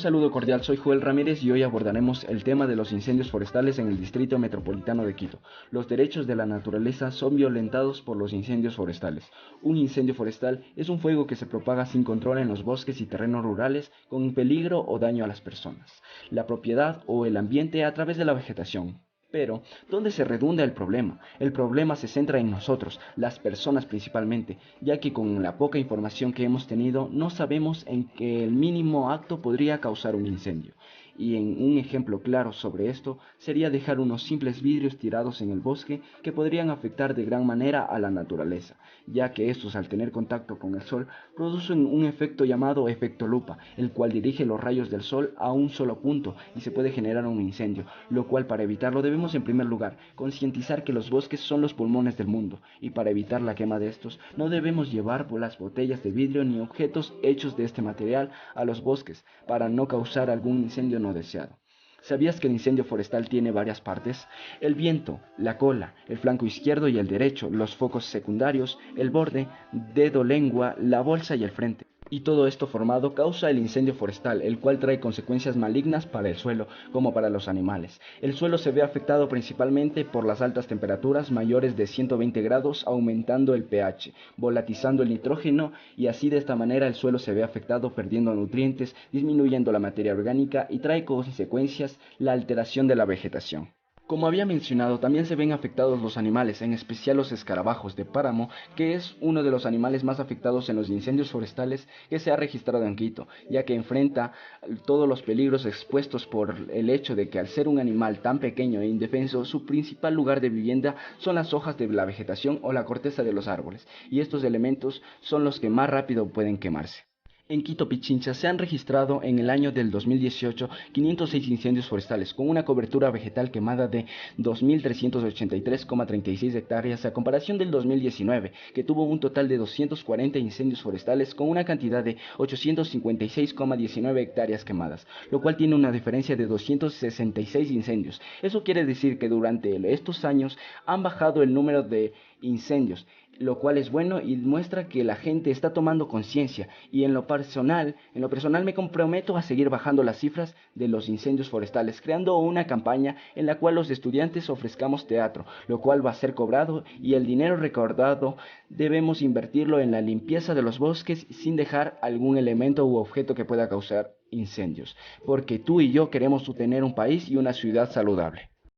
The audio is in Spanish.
saludo cordial, soy Joel Ramírez y hoy abordaremos el tema de los incendios forestales en el Distrito Metropolitano de Quito. Los derechos de la naturaleza son violentados por los incendios forestales. Un incendio forestal es un fuego que se propaga sin control en los bosques y terrenos rurales con peligro o daño a las personas, la propiedad o el ambiente a través de la vegetación. Pero, ¿dónde se redunda el problema? El problema se centra en nosotros, las personas principalmente, ya que con la poca información que hemos tenido no sabemos en que el mínimo acto podría causar un incendio. Y en un ejemplo claro sobre esto sería dejar unos simples vidrios tirados en el bosque que podrían afectar de gran manera a la naturaleza, ya que estos al tener contacto con el sol producen un efecto llamado efecto lupa, el cual dirige los rayos del sol a un solo punto y se puede generar un incendio, lo cual para evitarlo debemos en primer lugar concientizar que los bosques son los pulmones del mundo y para evitar la quema de estos no debemos llevar las botellas de vidrio ni objetos hechos de este material a los bosques para no causar algún incendio no deseado. ¿Sabías que el incendio forestal tiene varias partes? El viento, la cola, el flanco izquierdo y el derecho, los focos secundarios, el borde, dedo, lengua, la bolsa y el frente. Y todo esto formado causa el incendio forestal, el cual trae consecuencias malignas para el suelo como para los animales. El suelo se ve afectado principalmente por las altas temperaturas mayores de 120 grados, aumentando el pH, volatilizando el nitrógeno y así de esta manera el suelo se ve afectado perdiendo nutrientes, disminuyendo la materia orgánica y trae consecuencias la alteración de la vegetación. Como había mencionado, también se ven afectados los animales, en especial los escarabajos de páramo, que es uno de los animales más afectados en los incendios forestales que se ha registrado en Quito, ya que enfrenta todos los peligros expuestos por el hecho de que al ser un animal tan pequeño e indefenso, su principal lugar de vivienda son las hojas de la vegetación o la corteza de los árboles, y estos elementos son los que más rápido pueden quemarse. En Quito Pichincha se han registrado en el año del 2018 506 incendios forestales con una cobertura vegetal quemada de 2.383,36 hectáreas a comparación del 2019 que tuvo un total de 240 incendios forestales con una cantidad de 856,19 hectáreas quemadas, lo cual tiene una diferencia de 266 incendios. Eso quiere decir que durante estos años han bajado el número de incendios, lo cual es bueno y muestra que la gente está tomando conciencia y en lo personal me comprometo a seguir bajando las cifras de los incendios forestales, creando una campaña en la cual los estudiantes ofrezcamos teatro, lo cual va a ser cobrado y el dinero recaudado debemos invertirlo en la limpieza de los bosques sin dejar algún elemento u objeto que pueda causar incendios, porque tú y yo queremos tener un país y una ciudad saludable.